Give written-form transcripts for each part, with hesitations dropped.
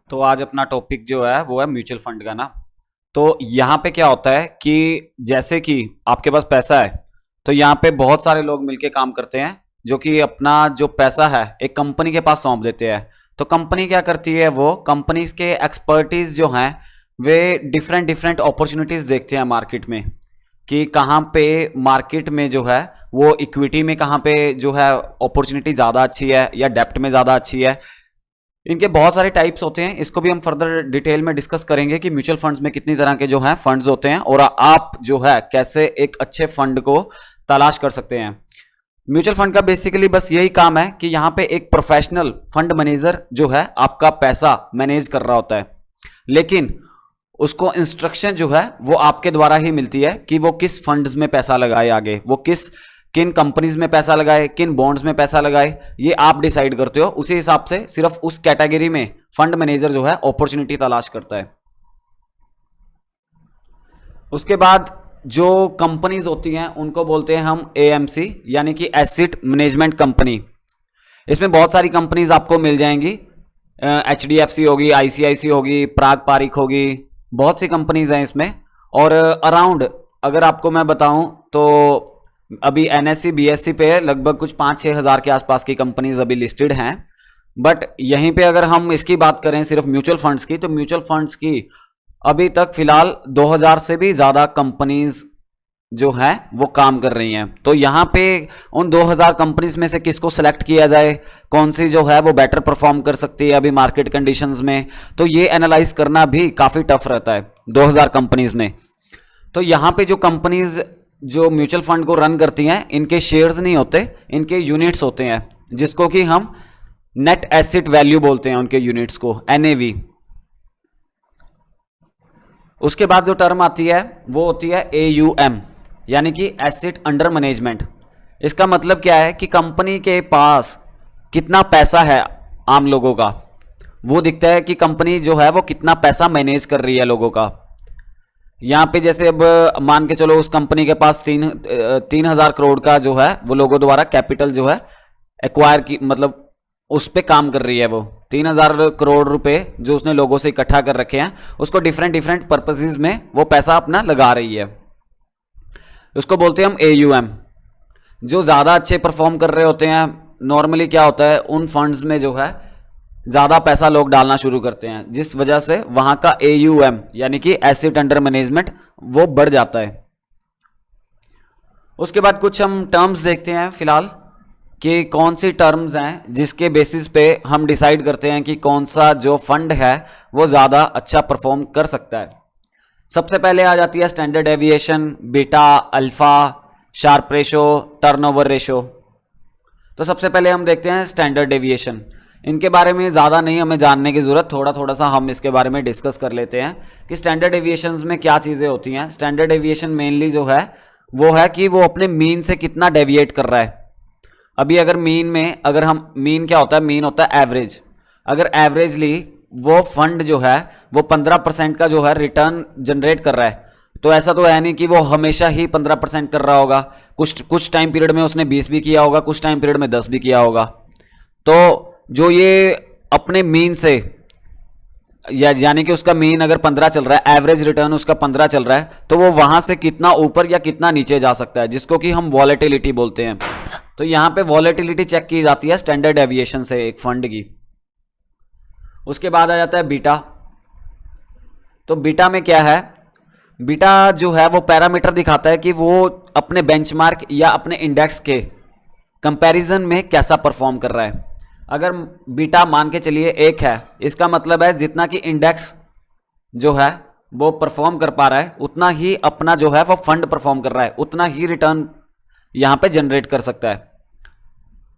तो आज अपना टॉपिक जो है वो है म्यूचुअल फंड का ना। तो यहाँ पे क्या होता है कि जैसे कि आपके पास पैसा है तो यहाँ पे बहुत सारे लोग मिलके काम करते हैं जो कि अपना जो पैसा है एक कंपनी के पास सौंप देते हैं। तो कंपनी क्या करती है, वो कंपनीज के एक्सपर्टीज जो हैं वे डिफरेंट डिफरेंट अपॉर्चुनिटीज देखते हैं मार्केट में कि कहाँ पे मार्केट में जो है वो इक्विटी में कहाँ पे जो है अपॉर्चुनिटी ज़्यादा अच्छी है या डेप्ट में ज़्यादा अच्छी है। इनके बहुत सारे टाइप्स होते हैं, इसको भी हम फर्दर डिटेल में डिस्कस करेंगे कि म्यूचुअल फंड्स में कितनी तरह के जो है फंड्स होते हैं और आप जो है कैसे एक अच्छे फंड को तलाश कर सकते हैं। म्यूचुअल फंड का बेसिकली बस यही काम है कि यहाँ पे एक प्रोफेशनल फंड मैनेजर जो है आपका पैसा मैनेज कर रहा होता है, लेकिन उसको इंस्ट्रक्शन जो है वो आपके द्वारा ही मिलती है कि वो किस फंड्स में पैसा लगाए, आगे वो किन कंपनीज में पैसा लगाए, किन बॉन्ड्स में पैसा लगाए, ये आप डिसाइड करते हो। उसी हिसाब से सिर्फ उस कैटेगरी में फंड मैनेजर जो है अपॉर्चुनिटी तलाश करता है। उसके बाद जो कंपनीज होती हैं उनको बोलते हैं हम एएमसी यानी कि एसेट मैनेजमेंट कंपनी। इसमें बहुत सारी कंपनीज आपको मिल जाएंगी, एचडीएफसी होगी, आईसीआईसी होगी, प्राग पारिक होगी, बहुत सी कंपनीज हैं इसमें। और अराउंड अगर आपको मैं बताऊं तो अभी एनएससी बीएससी पे लगभग कुछ 5-6 हज़ार के आसपास की कंपनीज अभी लिस्टेड हैं। बट यहीं पे अगर हम इसकी बात करें सिर्फ म्यूचुअल फंड्स की, तो म्यूचुअल फंड्स की अभी तक फिलहाल 2000 से भी ज़्यादा कंपनीज जो हैं वो काम कर रही हैं। तो यहाँ पे उन 2000 कंपनीज में से किसको सेलेक्ट किया जाए, कौन सी जो है वो बेटर परफॉर्म कर सकती है अभी मार्केट कंडीशंस में, तो ये एनालाइज करना भी काफ़ी टफ रहता है 2000 कंपनीज में। तो यहाँ पे जो कंपनीज जो म्यूचुअल फंड को रन करती हैं इनके शेयर्स नहीं होते, इनके यूनिट्स होते हैं, जिसको कि हम नेट एसेट वैल्यू बोलते हैं, उनके यूनिट्स को एनएवी। उसके बाद जो टर्म आती है वो होती है एयूएम यानी कि एसेट अंडर मैनेजमेंट। इसका मतलब क्या है कि कंपनी के पास कितना पैसा है आम लोगों का, वो दिखता है कि कंपनी जो है वो कितना पैसा मैनेज कर रही है लोगों का। यहाँ पे जैसे अब मान के चलो उस कंपनी के पास 3,000 करोड़ का जो है वो लोगों द्वारा कैपिटल जो है एक्वायर की, मतलब उस पे काम कर रही है। वो 3,000 करोड़ रुपए जो उसने लोगों से इकट्ठा कर रखे हैं उसको डिफरेंट डिफरेंट पर्पसेस में वो पैसा अपना लगा रही है, उसको बोलते हैं हम एयूएम। जो ज़्यादा अच्छे परफॉर्म कर रहे होते हैं, नॉर्मली क्या होता है उन फंड्स में जो है ज़्यादा पैसा लोग डालना शुरू करते हैं, जिस वजह से वहाँ का एयूएम यानी कि एसेट अंडर मैनेजमेंट वो बढ़ जाता है। उसके बाद कुछ हम टर्म्स देखते हैं फिलहाल कि कौन सी टर्म्स हैं जिसके बेसिस पे हम डिसाइड करते हैं कि कौन सा जो फंड है वो ज़्यादा अच्छा परफॉर्म कर सकता है। सबसे पहले आ जाती है standard deviation, beta, alpha, Sharpe ratio, turnover ratio. तो सबसे पहले हम देखते हैं स्टैंडर्ड डेविएशन। इनके बारे में ज़्यादा नहीं हमें जानने की ज़रूरत, थोड़ा सा हम इसके बारे में डिस्कस कर लेते हैं कि स्टैंडर्ड डेविएशंस में क्या चीज़ें होती हैं। स्टैंडर्ड डेविएशन मेनली जो है वो है कि वो अपने मीन से कितना डेविएट कर रहा है। अभी अगर मीन में, अगर हम मीन क्या होता है, मीन होता है एवरेज। अगर एवरेजली वो फंड जो है वो 15% का जो है रिटर्न जनरेट कर रहा है, तो ऐसा तो है नहीं कि वो हमेशा ही 15% कर रहा होगा। कुछ टाइम पीरियड में उसने 20 भी किया होगा, कुछ टाइम पीरियड में 10 भी किया होगा। तो जो ये अपने मीन से यानी कि उसका मीन अगर 15 चल रहा है, एवरेज रिटर्न उसका 15 चल रहा है, तो वो वहां से कितना ऊपर या कितना नीचे जा सकता है, जिसको कि हम वॉलेटिलिटी बोलते हैं। तो यहां पे वॉलेटिलिटी चेक की जाती है स्टैंडर्ड डेविएशन से एक फंड की। उसके बाद आ जाता है बीटा। तो बीटा में क्या है, बीटा जो है वो पैरामीटर दिखाता है कि वो अपने बेंचमार्क या अपने इंडेक्स के कंपैरिजन में कैसा परफॉर्म कर रहा है। अगर बीटा मान के चलिए 1 है, इसका मतलब है जितना कि इंडेक्स जो है वो परफॉर्म कर पा रहा है उतना ही अपना जो है वो फंड परफॉर्म कर रहा है, उतना ही रिटर्न यहां पे जनरेट कर सकता है।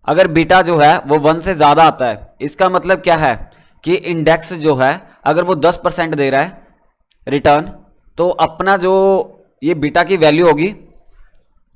अगर बीटा जो है वो 1 से ज़्यादा आता है, इसका मतलब क्या है कि इंडेक्स जो है अगर वो 10% दे रहा है रिटर्न, तो अपना जो ये बीटा की वैल्यू होगी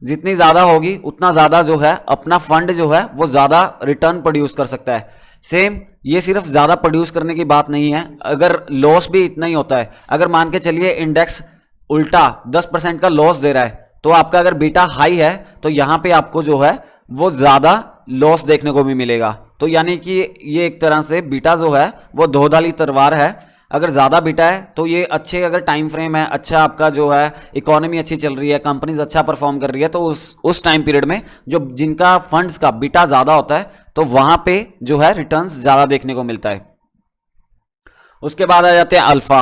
जितनी ज़्यादा होगी उतना ज़्यादा जो है अपना फंड जो है वो ज़्यादा रिटर्न प्रोड्यूस कर सकता है। सेम ये सिर्फ ज़्यादा प्रोड्यूस करने की बात नहीं है, अगर लॉस भी इतना ही होता है। अगर मान के चलिए इंडेक्स उल्टा 10% का लॉस दे रहा है, तो आपका अगर बीटा हाई है तो यहाँ पे आपको जो है वो ज़्यादा लॉस देखने को भी मिलेगा। तो यानी कि ये एक तरह से बीटा जो है वो दोधारी तलवार है। अगर ज़्यादा बीटा है तो ये अच्छे, अगर टाइम फ्रेम है अच्छा, आपका जो है इकोनॉमी अच्छी चल रही है, कंपनीज अच्छा परफॉर्म कर रही है, तो उस टाइम पीरियड में जो जिनका फंड्स का बीटा ज़्यादा होता है तो वहाँ पे जो है रिटर्न्स ज़्यादा देखने को मिलता है। उसके बाद आ जाते हैं अल्फा।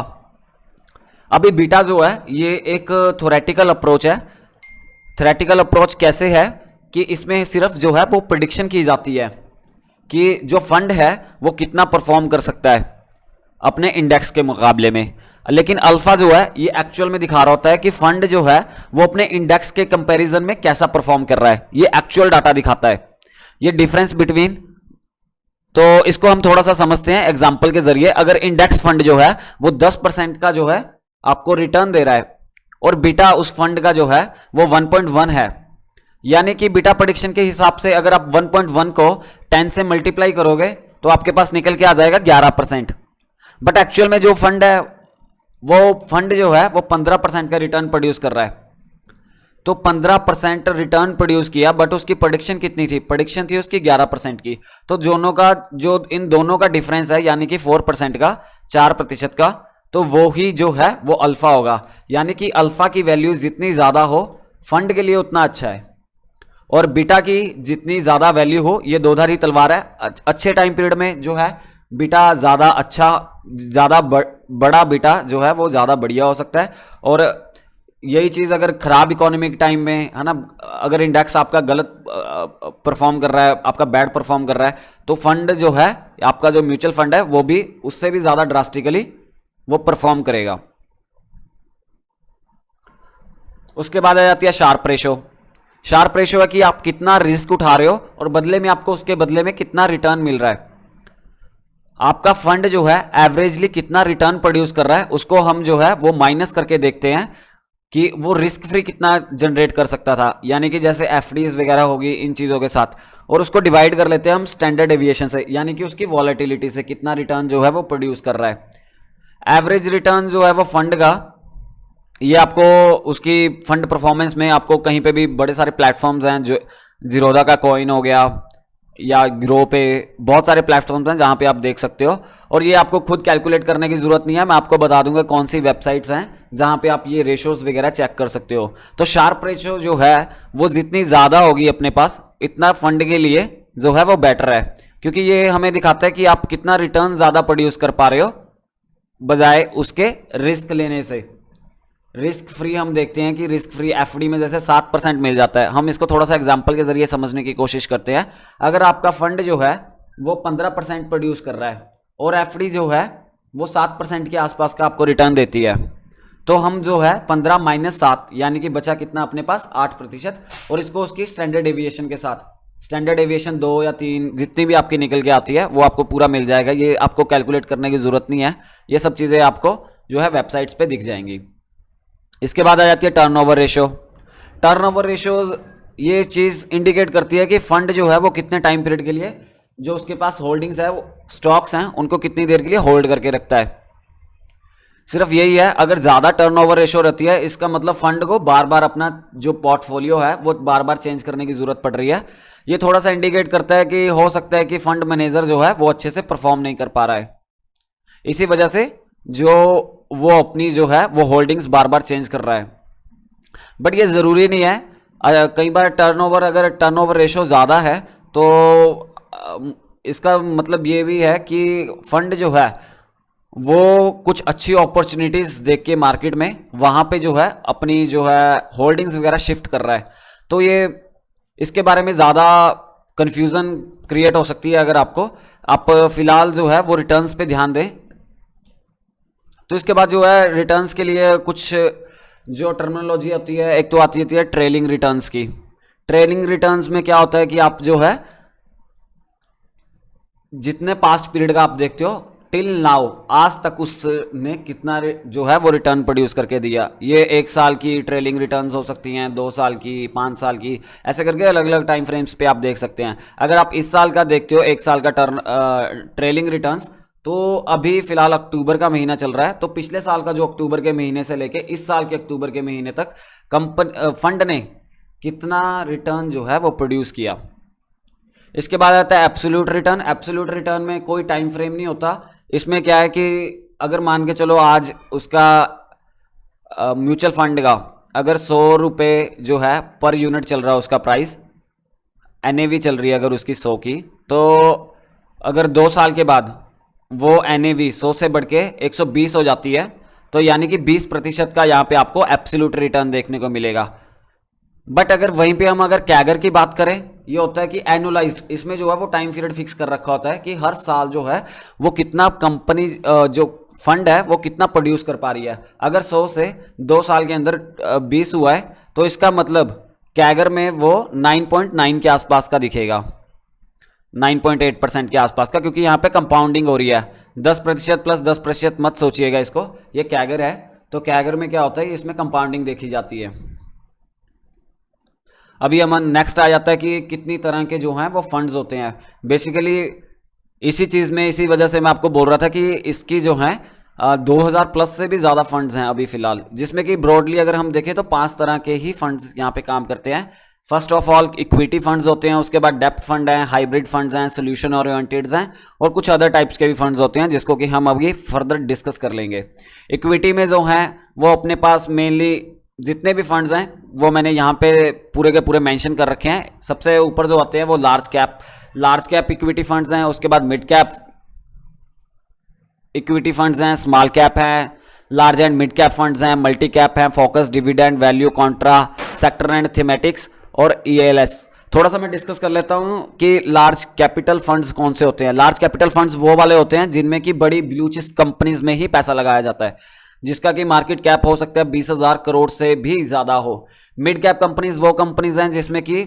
अभी बीटा जो है ये एक थ्योरेटिकल अप्रोच है। थ्योरेटिकल अप्रोच कैसे है कि इसमें सिर्फ जो है वो प्रिडिक्शन की जाती है कि जो फंड है वो कितना परफॉर्म कर सकता है अपने इंडेक्स के मुकाबले में। लेकिन अल्फा जो है ये एक्चुअल में दिखा रहा होता है कि फंड जो है वो अपने इंडेक्स के कंपैरिजन में कैसा परफॉर्म कर रहा है, ये एक्चुअल डाटा दिखाता है। ये डिफरेंस बिटवीन, तो इसको हम थोड़ा सा समझते हैं एग्जांपल के जरिए। अगर इंडेक्स फंड जो है वो 10% का जो है आपको रिटर्न दे रहा है और बीटा उस फंड का जो है वो 1.1 है, यानी कि बीटा प्रेडिक्शन के हिसाब से अगर आप 1.1 को 10 से मल्टीप्लाई करोगे तो आपके पास निकल के आ जाएगा 11%। बट एक्चुअल में जो फंड है वो फंड जो है वो 15% का रिटर्न प्रोड्यूस कर रहा है। तो 15% रिटर्न प्रोड्यूस किया, बट उसकी प्रेडिक्शन कितनी थी? प्रेडिक्शन थी उसकी 11% की। तो दोनों का जो इन दोनों का डिफरेंस है यानी कि 4% का, 4% का, तो वो ही जो है वो अल्फा होगा। यानी कि अल्फा की वैल्यू जितनी ज्यादा हो फंड के लिए उतना अच्छा है, और बीटा की जितनी ज्यादा वैल्यू हो, ये दोधारी तलवार है। अच्छे टाइम पीरियड में जो है बीटा ज्यादा अच्छा, ज्यादा बड़ा बीटा जो है वो ज्यादा बढ़िया हो सकता है। और यही चीज अगर खराब इकोनॉमिक टाइम में है ना, अगर इंडेक्स आपका गलत परफॉर्म कर रहा है, आपका बैड परफॉर्म कर रहा है, तो फंड जो है आपका जो म्यूचुअल फंड है वो भी उससे भी ज्यादा ड्रास्टिकली वो परफॉर्म करेगा। उसके बाद आ जाती है शार्प रेशो। शार्प रेशो है कि आप कितना रिस्क उठा रहे हो और बदले में आपको उसके बदले में कितना रिटर्न मिल रहा है। आपका फंड जो है एवरेजली कितना रिटर्न प्रोड्यूस कर रहा है, उसको हम जो है वो माइनस करके देखते हैं कि वो रिस्क फ्री कितना जनरेट कर सकता था, यानी कि जैसे एफडीज वगैरह होगी इन चीज़ों के साथ, और उसको डिवाइड कर लेते हैं हम स्टैंडर्ड डेविएशन से, यानी कि उसकी वॉलेटिलिटी से कितना रिटर्न जो है वो प्रोड्यूस कर रहा है। एवरेज रिटर्न जो है वो फंड का, ये आपको उसकी फंड परफॉर्मेंस में आपको कहीं पे भी बड़े सारे प्लेटफॉर्म्स हैं, जो जीरोधा का कॉइन हो गया या ग्रो पे, बहुत सारे प्लेटफॉर्म्स हैं जहां पे आप देख सकते हो। और ये आपको खुद कैलकुलेट करने की जरूरत नहीं है, मैं आपको बता दूंगा कौन सी वेबसाइट्स हैं जहां पे आप ये रेशोज वगैरह चेक कर सकते हो। तो शार्प रेशो जो है वो जितनी ज़्यादा होगी अपने पास, इतना फंड के लिए जो है वो बेटर है, क्योंकि ये हमें दिखाता है कि आप कितना रिटर्न ज़्यादा प्रोड्यूस कर पा रहे हो बजाय उसके रिस्क लेने से। रिस्क फ्री हम देखते हैं कि रिस्क फ्री एफडी में जैसे 7% मिल जाता है। हम इसको थोड़ा सा एग्जांपल के जरिए समझने की कोशिश करते हैं। अगर आपका फंड जो है वो 15% प्रोड्यूस कर रहा है और एफडी जो है वो 7% के आसपास का आपको रिटर्न देती है, तो हम जो है 15 माइनस 7 यानी कि बचा कितना अपने पास 8%, और इसको उसकी स्टैंडर्ड डेविएशन के साथ, स्टैंडर्ड डेविएशन 2 या 3 जितनी भी आपकी निकल के आती है वो आपको पूरा मिल जाएगा। ये आपको कैलकुलेट करने की जरूरत नहीं है, ये सब चीज़ें आपको जो है वेबसाइट्स पे दिख जाएंगी। इसके बाद आ जाती है टर्नओवर रेशो। टर्नओवर रेशो ये चीज़ इंडिकेट करती है कि फंड जो है वो कितने टाइम पीरियड के लिए जो उसके पास होल्डिंग्स है, वो स्टॉक्स हैं, उनको कितनी देर के लिए होल्ड करके रखता है। सिर्फ यही है, अगर ज़्यादा टर्नओवर रेशो रहती है इसका मतलब फंड को बार बार अपना जो पोर्टफोलियो है वो बार बार चेंज करने की ज़रूरत पड़ रही है। ये थोड़ा सा इंडिकेट करता है कि हो सकता है कि फंड मैनेजर जो है वो अच्छे से परफॉर्म नहीं कर पा रहा है, इसी वजह से जो वो अपनी जो है वो होल्डिंग्स बार बार चेंज कर रहा है। बट ये ज़रूरी नहीं है। कई बार टर्नओवर, अगर टर्नओवर रेशो ज़्यादा है तो इसका मतलब ये भी है कि फंड जो है वो कुछ अच्छी अपॉर्चुनिटीज़ देख के मार्केट में वहाँ पे जो है अपनी जो है होल्डिंग्स वगैरह शिफ्ट कर रहा है। तो ये इसके बारे में ज़्यादा कन्फ्यूज़न क्रिएट हो सकती है। अगर आप फिलहाल जो है वो रिटर्न्स पे ध्यान दें। तो इसके बाद जो है रिटर्न्स के लिए कुछ जो टर्मिनोलॉजी आती है, एक तो आती है ट्रेलिंग रिटर्न्स की। ट्रेलिंग रिटर्न्स में क्या होता है कि आप जो है जितने पास्ट पीरियड का आप देखते हो टिल नाउ, आज तक उसने कितना जो है वो रिटर्न प्रोड्यूस करके दिया। ये 1 साल की ट्रेलिंग रिटर्न्स हो सकती हैं, 2 साल की, 5 साल की, ऐसे करके अलग अलग टाइम फ्रेम्स पे आप देख सकते हैं। अगर आप इस साल का देखते हो 1 साल का ट्रेलिंग रिटर्न्स, तो अभी फिलहाल अक्टूबर का महीना चल रहा है, तो पिछले साल का जो अक्टूबर के महीने से लेके इस साल के अक्टूबर के महीने तक फंड ने कितना रिटर्न जो है वो प्रोड्यूस किया। इसके बाद आता है एब्सोल्यूट रिटर्न। एब्सोल्यूट रिटर्न में कोई टाइम फ्रेम नहीं होता। इसमें क्या है कि अगर मान के चलो आज उसका म्यूचुअल फंड का अगर 100 रुपये जो है पर यूनिट चल रहा है, उसका प्राइस NAV चल रही है अगर उसकी 100 की, तो अगर 2 साल के बाद वो NAV 100 से बढ़ के 120 हो जाती है, तो यानी कि 20% का यहाँ पे आपको एब्सोल्यूट रिटर्न देखने को मिलेगा। बट अगर वहीं पे हम अगर कैगर की बात करें, ये होता है कि एनुअलाइज्ड, इसमें जो है वो टाइम पीरियड फिक्स कर रखा होता है कि हर साल जो है वो कितना कंपनी जो फंड है वो कितना प्रोड्यूस कर पा रही है। अगर 100 से 2 साल के अंदर 20 हुआ है, तो इसका मतलब कैगर में वो 9.9 के आसपास का दिखेगा, 9.8% के आसपास का, क्योंकि यहाँ पे कंपाउंडिंग हो रही है। 10% प्लस 10% मत सोचिएगा इसको, ये कैगर है। तो कैगर में क्या होता है, इसमें कंपाउंडिंग देखी जाती है। अभी हम नेक्स्ट आ जाता है कि कितनी तरह के जो हैं वो फंड्स होते हैं। बेसिकली इसी चीज़ में, इसी वजह से मैं आपको बोल रहा था कि इसकी जो है 2000 प्लस से भी ज़्यादा फंड्स हैं अभी फ़िलहाल, जिसमें कि ब्रॉडली अगर हम देखें तो 5 तरह के ही फंड्स यहाँ पे काम करते हैं। First of all equity funds होते हैं, उसके बाद डेप्थ फंड हैं, हाइब्रिड फंड्स हैं, सोल्यूशन ओरिएंटेड हैं, और कुछ अदर टाइप्स के भी फंड्स होते हैं जिसको कि हम अभी फर्दर डिस्कस कर लेंगे। इक्विटी में जो हैं वो अपने पास मेनली जितने भी फंड्स हैं वो मैंने यहाँ पे पूरे के पूरे मेंशन कर रखे हैं। सबसे ऊपर जो आते हैं वो लार्ज कैप इक्विटी फंड्स हैं, उसके बाद मिड कैप इक्विटी फंड्स हैं, स्मॉल कैप हैं, large and mid cap funds हैं, मल्टी कैप हैं, focus, dividend, value, Contra, sector and thematics और ELS। थोड़ा सा मैं डिस्कस कर लेता हूं कि लार्ज कैपिटल फंड्स कौन से होते हैं। लार्ज कैपिटल फंड्स वो वाले होते हैं जिनमें कि बड़ी ब्लू चिप कंपनीज में ही पैसा लगाया जाता है, जिसका कि मार्केट कैप हो सकता है 20,000 करोड़ से भी ज्यादा हो। मिड कैप कंपनीज वो कंपनीज हैं जिसमें कि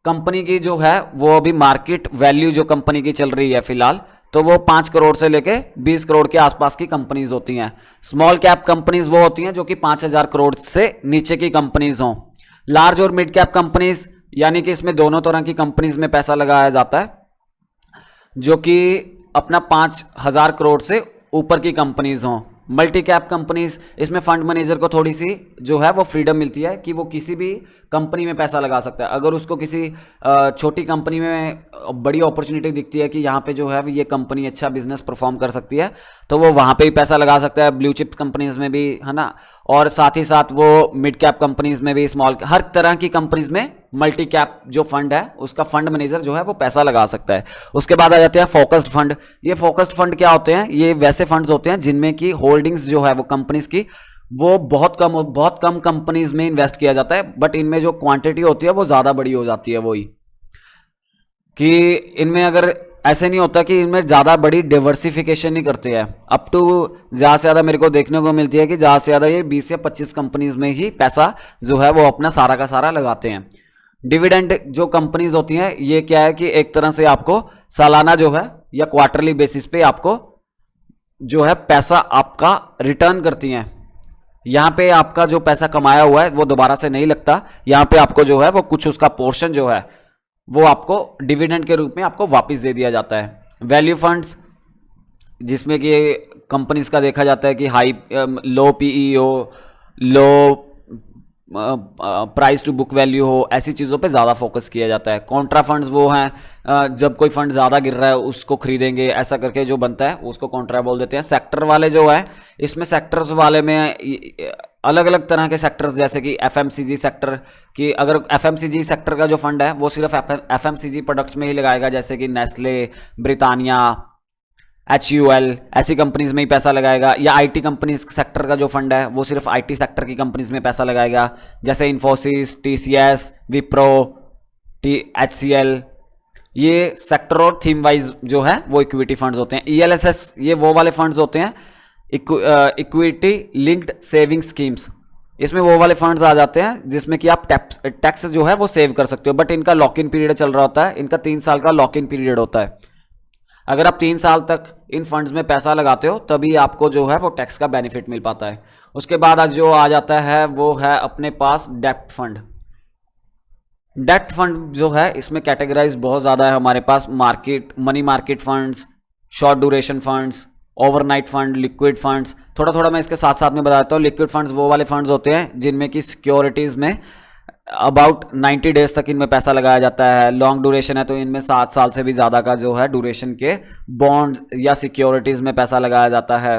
कंपनी की जो है वो अभी मार्केट वैल्यू जो कंपनी की चल रही है फिलहाल, तो वो 5 करोड़ से लेके 20 करोड़ के आसपास की कंपनीज होती हैं। स्मॉल कैप कंपनीज वो होती हैं जो कि 5,000 करोड़ से नीचे की कंपनीज हों। लार्ज और मिड कैप कंपनीज यानी कि इसमें दोनों तरह की कंपनीज में पैसा लगाया जाता है, जो कि अपना 5,000 करोड़ से ऊपर की कंपनीज हों। मल्टी कैप कंपनीज, इसमें फंड मैनेजर को थोड़ी सी जो है वो फ्रीडम मिलती है कि वो किसी भी कंपनी में पैसा लगा सकता है। अगर उसको किसी छोटी कंपनी में बड़ी अपॉर्चुनिटी दिखती है कि यहाँ पे जो है ये कंपनी अच्छा बिजनेस परफॉर्म कर सकती है, तो वो वहाँ पे भी पैसा लगा सकता है, ब्लू चिप कंपनीज में भी, है ना। और साथ ही साथ वो मिड कैप कंपनीज में भी, स्मॉल, हर तरह की कंपनीज में मल्टी कैप जो फंड है उसका फंड मैनेजर जो है वो पैसा लगा सकता है। उसके बाद आ जाते हैं फोकस्ड फंड। ये फोकस्ड फंड क्या होते हैं, ये वैसे फंड्स होते हैं जिनमें की होल्डिंग्स जो है वो कंपनीज की वो बहुत कम कंपनीज में इन्वेस्ट किया जाता है, बट इनमें जो क्वांटिटी होती है वो ज्यादा बड़ी हो जाती है। वही कि इनमें अगर ऐसे नहीं होता कि इनमें ज़्यादा बड़ी डिवर्सिफिकेशन नहीं करते हैं। अप टू ज़्यादा से ज़्यादा मेरे को देखने को मिलती है कि ज़्यादा से ज़्यादा ये 20 या 25 कंपनीज में ही पैसा जो है वो अपना सारा का सारा लगाते हैं। डिविडेंड जो कंपनीज होती हैं ये क्या है कि एक तरह से आपको सालाना जो है या क्वार्टरली बेसिस पे आपको जो है पैसा आपका रिटर्न करती हैं। यहाँ पे आपका जो पैसा कमाया हुआ है वो दोबारा से नहीं लगता, यहाँ पे आपको जो है वो कुछ उसका पोर्शन जो है वो आपको डिविडेंड के रूप में आपको वापस दे दिया जाता है। वैल्यू फंड्स जिसमें कि कंपनीज का देखा जाता है कि हाई लो PE हो, low price to book value हो, ऐसी चीज़ों पे ज़्यादा फोकस किया जाता है। कॉन्ट्रा फंड्स वो हैं जब कोई फंड ज़्यादा गिर रहा है उसको खरीदेंगे, ऐसा करके जो बनता है उसको कॉन्ट्रा बोल देते हैं। सेक्टर वाले जो है, इसमें सेक्टर्स वाले में अलग अलग तरह के सेक्टर्स, जैसे कि FMCG सेक्टर की, अगर FMCG सेक्टर का जो फंड है वो सिर्फ FMCG प्रोडक्ट्स में ही लगाएगा, जैसे कि नेस्ले, ब्रिटानिया, HUL, ऐसी कंपनीज में ही पैसा लगाएगा। या IT कंपनीज सेक्टर का जो फंड है वो सिर्फ IT सेक्टर की कंपनीज में पैसा लगाएगा, जैसे इन्फोसिस, TCS, विप्रो, HCL। ये सेक्टर और थीम वाइज जो है वो इक्विटी फंड्स होते हैं। ELSS ये वो वाले फंड्स होते हैं, इक्विटी लिंक्ड सेविंग स्कीम्स। इसमें वो वाले फंड्स आ जाते हैं जिसमें कि आप टैक्स जो है वो सेव कर सकते हो, बट इनका लॉक इन पीरियड चल रहा होता है। इनका 3 साल का लॉक इन पीरियड होता है। अगर आप 3 साल तक इन फंड्स में पैसा लगाते हो तभी आपको जो है वो टैक्स का बेनिफिट मिल पाता है। उसके बाद आज जो आ जाता है वो है अपने पास डेप्ट फंड। डेप्ट फंड जो है इसमें कैटेगराइज बहुत ज़्यादा है हमारे पास। Money market funds, short duration funds, overnight fund, liquid funds. थोड़ा थोड़ा मैं इसके साथ साथ में बताता हूँ। लिक्विड फंड्स वो वाले फंड्स होते हैं जिनमें कि सिक्योरिटीज़ में अबाउट 90 डेज तक इनमें पैसा लगाया जाता है। लॉन्ग ड्यूरेशन है तो इनमें 7 साल से भी ज़्यादा का जो है ड्यूरेशन के बॉन्ड्स या सिक्योरिटीज़ में पैसा लगाया जाता है।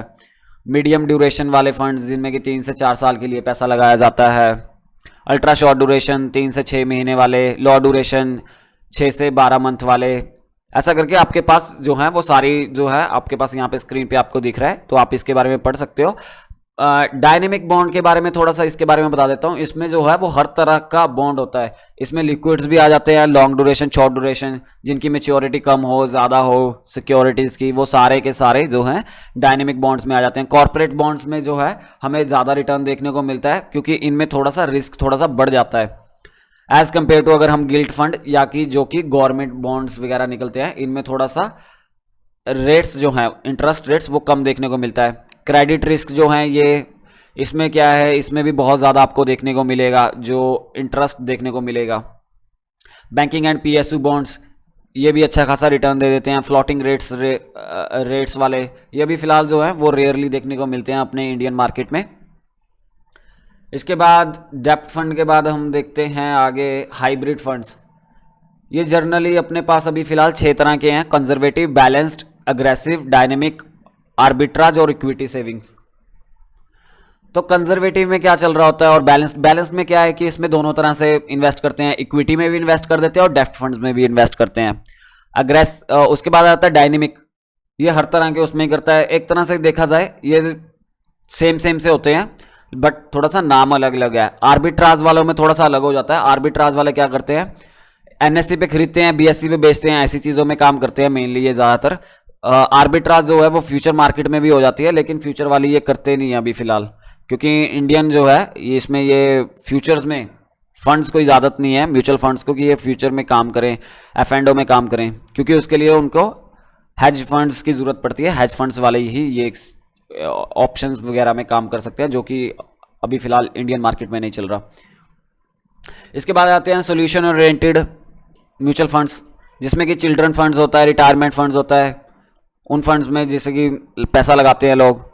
मीडियम ड्यूरेशन वाले फंड्स जिनमें कि 3 से 4 साल के लिए पैसा लगाया जाता है। अल्ट्रा शॉर्ट ड्यूरेशन 3 से 6 महीने वाले, लॉ ड्यूरेशन 6 से 12 मंथ वाले, ऐसा करके आपके पास जो है वो सारी जो है आपके पास यहाँ पे स्क्रीन पे आपको दिख रहा है, तो आप इसके बारे में पढ़ सकते हो। डायनेमिक बॉन्ड के बारे में थोड़ा सा इसके बारे में बता देता हूँ। इसमें जो है वो हर तरह का बॉन्ड होता है। इसमें लिक्विड्स भी आ जाते हैं, लॉन्ग ड्यूरेशन, शॉर्ट ड्यूरेशन, जिनकी मेच्योरिटी कम हो ज़्यादा हो सिक्योरिटीज़ की, वो सारे के सारे जो हैं डायनेमिक बॉन्ड्स में आ जाते हैं। कॉर्पोरेट बॉन्ड्स में जो है हमें ज़्यादा रिटर्न देखने को मिलता है क्योंकि इनमें थोड़ा सा रिस्क थोड़ा सा बढ़ जाता है एज कम्पेयर टू अगर हम गिल्ट फंड या कि जो कि गवर्नमेंट बॉन्ड्स वगैरह निकलते हैं, इनमें थोड़ा सा रेट्स जो हैं, इंटरेस्ट रेट्स वो कम देखने को मिलता है। क्रेडिट रिस्क जो है ये इसमें क्या है, इसमें भी बहुत ज़्यादा आपको देखने को मिलेगा जो इंटरेस्ट देखने को मिलेगा। बैंकिंग एंड पीएसयू बॉन्ड्स ये भी अच्छा खासा रिटर्न दे देते हैं। फ्लोटिंग रेट्स वाले ये भी फिलहाल जो है वो रेयरली देखने को मिलते हैं अपने इंडियन मार्केट में। इसके बाद डेप्ट फंड के बाद हम देखते हैं आगे हाइब्रिड फंड्स। ये जर्नली अपने पास अभी फिलहाल 6 तरह के हैं: conservative, balanced, aggressive, dynamic, arbitrage और इक्विटी सेविंग्स। तो कंजर्वेटिव में क्या चल रहा होता है और बैलेंस में क्या है कि इसमें दोनों तरह से इन्वेस्ट करते हैं, इक्विटी में भी इन्वेस्ट कर देते हैं और डेप्ट फंड्स में भी इन्वेस्ट करते हैं। उसके बाद आता है डायनेमिक, ये हर तरह के उसमें करता है। एक तरह से देखा जाए ये सेम से होते हैं बट थोड़ा सा नाम अलग अलग है। आर्बिट्राज वालों में थोड़ा सा अलग हो जाता है। आर्बिट्राज वाले क्या करते हैं, एनएससी पे खरीदते हैं, बीएससी पे बेचते हैं, ऐसी चीज़ों में काम करते हैं मेनली ये ज़्यादातर। आर्बिट्राज जो है वो फ्यूचर मार्केट में भी हो जाती है, लेकिन फ्यूचर वाली ये करते नहीं है अभी फिलहाल, क्योंकि इंडियन जो है इसमें ये फ्यूचर्स में फंड्स कोई ज़्यादत नहीं है म्यूचुअल फंड्स को कि ये फ्यूचर में काम करें, एफ&ओ में काम करें, क्योंकि उसके लिए उनको हेज फंड्स की ज़रूरत पड़ती है। हेज फंड्स वाले ही ये ऑप्शंस वगैरह में काम कर सकते हैं, जो कि अभी फ़िलहाल इंडियन मार्केट में नहीं चल रहा। इसके बाद आते हैं सोल्यूशन ओरिएंटेड म्यूचुअल फंड्स, जिसमें कि चिल्ड्रन फंड्स होता है, रिटायरमेंट फंड्स होता है, उन फंड्स में जैसे कि पैसा लगाते हैं लोग।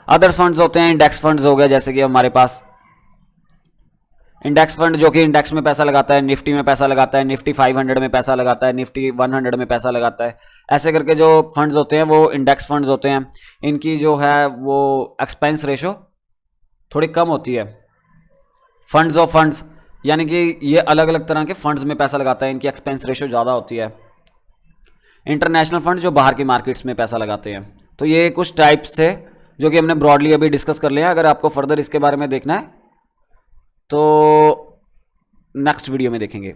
अदर फंड्स होते हैं, इंडेक्स फंड्स हो गया, जैसे कि हमारे पास इंडेक्स फंड जो कि इंडेक्स में पैसा लगाता है, निफ्टी में पैसा लगाता है, निफ्टी 500 में पैसा लगाता है, निफ्टी 100 में पैसा लगाता है। ऐसे करके जो फंड्स होते हैं वो इंडेक्स फंड्स होते हैं। इनकी जो है वो एक्सपेंस रेशो थोड़ी कम होती है। फंड्स ऑफ फंड्स यानी कि ये अलग अलग तरह के फंड्स में पैसा लगाता है, इनकी एक्सपेंस रेशो ज़्यादा होती है। इंटरनेशनल फंड्स जो बाहर की मार्केट्स में पैसा लगाते हैं। तो ये कुछ टाइप्स थे जो कि हमने ब्रॉडली अभी डिस्कस कर लिया। अगर आपको फर्दर इसके बारे में देखना है तो नेक्स्ट वीडियो में देखेंगे।